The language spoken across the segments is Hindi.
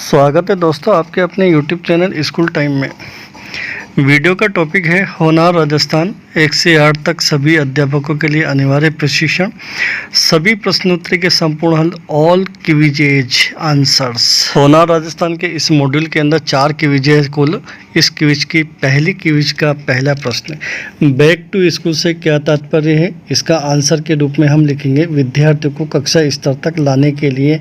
स्वागत है दोस्तों आपके अपने YouTube चैनल स्कूल टाइम में। वीडियो का टॉपिक है होनार राजस्थान 1 से 8 तक सभी अध्यापकों के लिए अनिवार्य प्रशिक्षण, सभी प्रश्नोत्तरी के संपूर्ण हल, ऑल क्विजेज आंसर्स। होनार राजस्थान के इस मॉड्यूल के अंदर 4 क्विज है कुल। इस क्विज की पहली क्विज का पहला प्रश्न, बैक टू स्कूल से क्या तात्पर्य है। इसका आंसर के रूप में हम लिखेंगे विद्यार्थियों को कक्षा स्तर तक लाने के लिए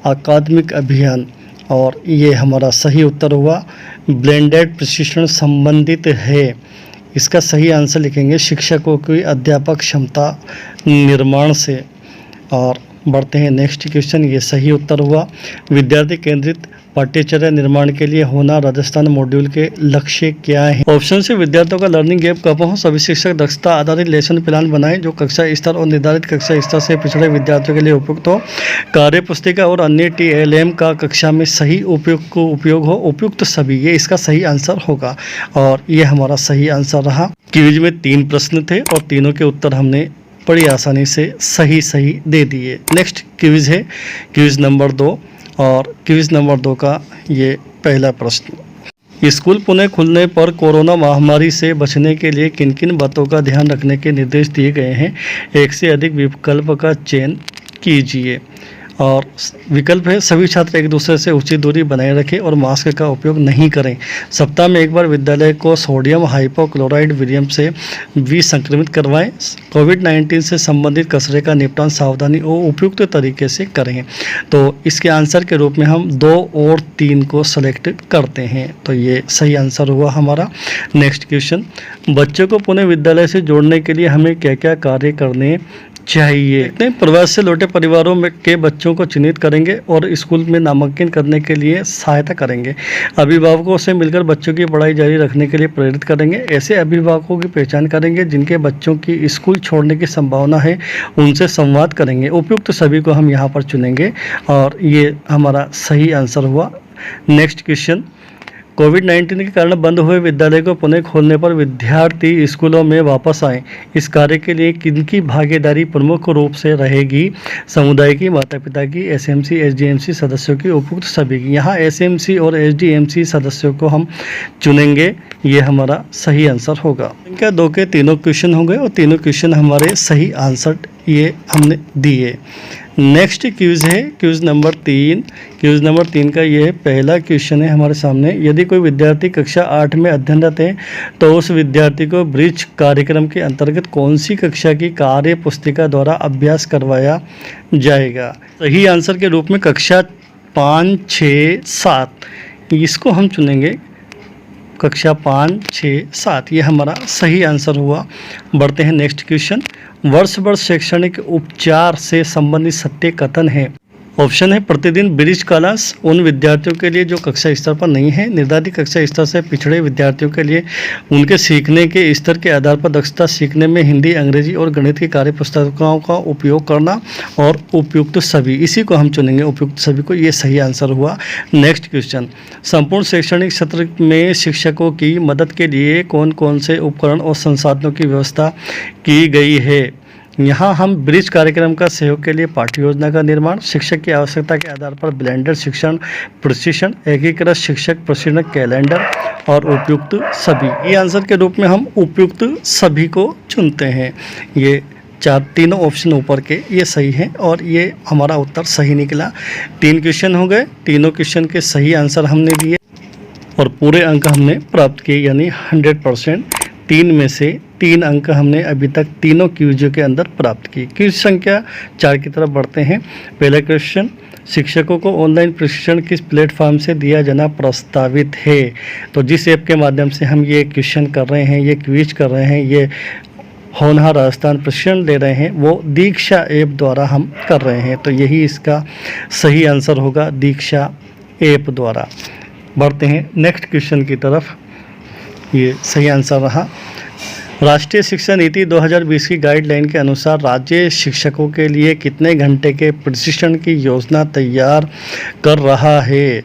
अकादमिक अभियान, और ये हमारा सही उत्तर हुआ। ब्लेंडेड प्रशिक्षण संबंधित है, इसका सही आंसर लिखेंगे शिक्षकों की अध्यापक क्षमता निर्माण से। और बढ़ते हैं नेक्स्ट क्वेश्चन, ये सही उत्तर हुआ। विद्यार्थी केंद्रित पाठ्यचर्या निर्माण के लिए होनार राजस्थान मॉड्यूल के लक्ष्य क्या है। ऑप्शन से विद्यार्थियों का लर्निंग गैप कम हो, सभी शिक्षक दक्षता आधारित लेसन प्लान बनाएं जो कक्षा स्तर और निर्धारित कक्षा स्तर से पिछड़े विद्यार्थियों के लिए उपयुक्त हो, कार्य पुस्तिका और अन्य TLM का कक्षा में सही उपयोग हो, उपयुक्त सभी, ये इसका सही आंसर होगा। और ये हमारा सही आंसर रहा। क्विज में 3 प्रश्न थे और तीनों के उत्तर हमने बड़ी आसानी से सही दे दिए। नेक्स्ट क्विज है क्विज नंबर 2, और क्विज नंबर 2 का ये पहला प्रश्न, स्कूल पुनः खुलने पर कोरोना महामारी से बचने के लिए किन किन बातों का ध्यान रखने के निर्देश दिए गए हैं। 1 से अधिक विकल्प का चयन कीजिए। और विकल्प है सभी छात्र एक दूसरे से उचित दूरी बनाए रखें और मास्क का उपयोग नहीं करें। सप्ताह में एक बार विद्यालय को सोडियम हाइपोक्लोराइड विलियम से विसंक्रमित करवाएं। कोविड-19 से संबंधित कचरे का निपटान सावधानी और उपयुक्त तरीके से करें। तो इसके आंसर के रूप में हम 2 और 3 को सेलेक्ट करते हैं, तो ये सही आंसर हुआ हमारा। नेक्स्ट क्वेश्चन, बच्चों को पुनः विद्यालय से जोड़ने के लिए हमें क्या क्या कार्य करने चाहिए। प्रवास से लौटे परिवारों में के बच्चों को चिन्हित करेंगे और स्कूल में नामांकन करने के लिए सहायता करेंगे। अभिभावकों से मिलकर बच्चों की पढ़ाई जारी रखने के लिए प्रेरित करेंगे। ऐसे अभिभावकों की पहचान करेंगे जिनके बच्चों की स्कूल छोड़ने की संभावना है, उनसे संवाद करेंगे। उपयुक्त सभी को हम यहाँ पर चुनेंगे, और ये हमारा सही आंसर हुआ। नेक्स्ट क्वेश्चन, कोविड-19 के कारण बंद हुए विद्यालय को पुनः खोलने पर विद्यार्थी स्कूलों में वापस आएं। इस कार्य के लिए किनकी भागीदारी प्रमुख रूप से रहेगी। समुदाय की, माता पिता की, SMC SDMC सदस्यों की, उपयुक्त सभी की। यहाँ SMC और SDMC सदस्यों को हम चुनेंगे, ये हमारा सही आंसर होगा। इनका 2 के तीनों क्वेश्चन हो गए और तीनों क्वेश्चन हमारे सही आंसर ये हमने दिए। नेक्स्ट क्विज है क्विज नंबर 3। क्विज नंबर 3 का ये पहला क्वेश्चन है हमारे सामने, यदि कोई विद्यार्थी कक्षा 8 में अध्ययनरत है तो उस विद्यार्थी को ब्रिज कार्यक्रम के अंतर्गत कौन सी कक्षा की कार्य पुस्तिका द्वारा अभ्यास करवाया जाएगा। सही आंसर के रूप में कक्षा 5, 6, 7 इसको हम चुनेंगे। कक्षा 5, 6, 7 ये हमारा सही आंसर हुआ। बढ़ते हैं नेक्स्ट क्वेश्चन, वर्ष भर शैक्षणिक उपचार से संबंधित सत्य कथन है। ऑप्शन है प्रतिदिन ब्रिज क्लास उन विद्यार्थियों के लिए जो कक्षा स्तर पर नहीं है, निर्धारित कक्षा स्तर से पिछड़े विद्यार्थियों के लिए उनके सीखने के स्तर के आधार पर दक्षता सीखने में हिंदी, अंग्रेजी और गणित की कार्य पुस्तकों का उपयोग करना, और उपयुक्त सभी, इसी को हम चुनेंगे उपयुक्त सभी को, ये सही आंसर हुआ। नेक्स्ट क्वेश्चन, संपूर्ण शैक्षणिक सत्र में शिक्षकों की मदद के लिए कौन कौन से उपकरण और संसाधनों की व्यवस्था की गई है। यहाँ हम ब्रिज कार्यक्रम का सहयोग के लिए पाठ्य योजना का निर्माण, शिक्षक की आवश्यकता के आधार पर ब्लेंडेड शिक्षण प्रशिक्षण, एकीकृत शिक्षक प्रशिक्षण कैलेंडर और उपयुक्त सभी, ये आंसर के रूप में हम उपयुक्त सभी को चुनते हैं। ये तीनों ऑप्शन ऊपर के ये सही हैं और ये हमारा उत्तर सही निकला। 3 क्वेश्चन हो गए, तीनों क्वेश्चन के सही आंसर हमने दिए और पूरे अंक हमने प्राप्त किए, यानी 100%। 3 में से 3 अंक हमने अभी तक तीनों क्विजों के अंदर प्राप्त की। क्विज संख्या 4 की तरफ बढ़ते हैं। पहला क्वेश्चन, शिक्षकों को ऑनलाइन प्रशिक्षण किस प्लेटफॉर्म से दिया जाना प्रस्तावित है। तो जिस ऐप के माध्यम से हम ये क्वेश्चन कर रहे हैं, ये क्विज कर रहे हैं, ये होनहार राजस्थान प्रशिक्षण ले रहे हैं, वो दीक्षा ऐप द्वारा हम कर रहे हैं, तो यही इसका सही आंसर होगा, दीक्षा ऐप द्वारा। बढ़ते हैं नेक्स्ट क्वेश्चन की तरफ, ये सही आंसर रहा। राष्ट्रीय शिक्षा नीति 2020 की गाइडलाइन के अनुसार राज्य शिक्षकों के लिए कितने घंटे के प्रशिक्षण की योजना तैयार कर रहा है।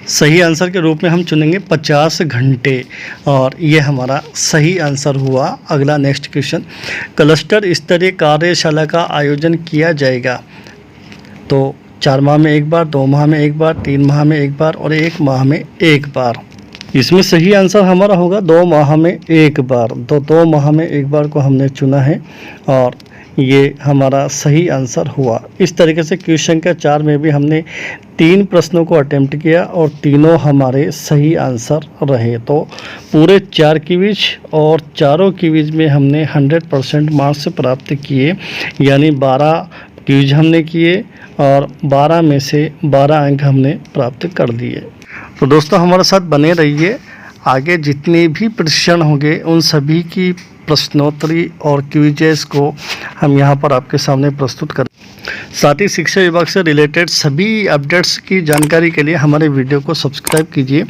सही आंसर के रूप में हम चुनेंगे 50 घंटे, और ये हमारा सही आंसर हुआ। अगला नेक्स्ट क्वेश्चन, क्लस्टर स्तरीय कार्यशाला का आयोजन किया जाएगा। तो 4 माह में एक बार, 2 माह में एक बार, 3 माह में एक बार और 1 माह में एक बार। इसमें सही आंसर हमारा होगा 2 माह में एक बार। 2 माह में एक बार को हमने चुना है और ये हमारा सही आंसर हुआ। इस तरीके से क्वेश्चन संख्या 4 में भी हमने 3 प्रश्नों को अटेम्प्ट किया और तीनों हमारे सही आंसर रहे। तो पूरे 4 क्विज और चारों क्विज में हमने 100% मार्क्स प्राप्त किए, यानी 12 क्विज हमने किए और 12 में से 12 अंक हमने प्राप्त कर दिए। तो दोस्तों हमारे साथ बने रहिए, आगे जितने भी प्रशिक्षण होंगे उन सभी की प्रश्नोत्तरी और क्विजेस को हम यहाँ पर आपके सामने प्रस्तुत करें। साथ ही शिक्षा विभाग से रिलेटेड सभी अपडेट्स की जानकारी के लिए हमारे वीडियो को सब्सक्राइब कीजिए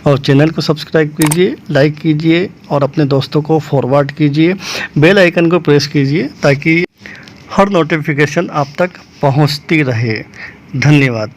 और चैनल को सब्सक्राइब कीजिए, लाइक कीजिए और अपने दोस्तों को फॉरवर्ड कीजिए। बेल आइकन को प्रेस कीजिए ताकि हर नोटिफिकेशन आप तक पहुंचती रहे। धन्यवाद।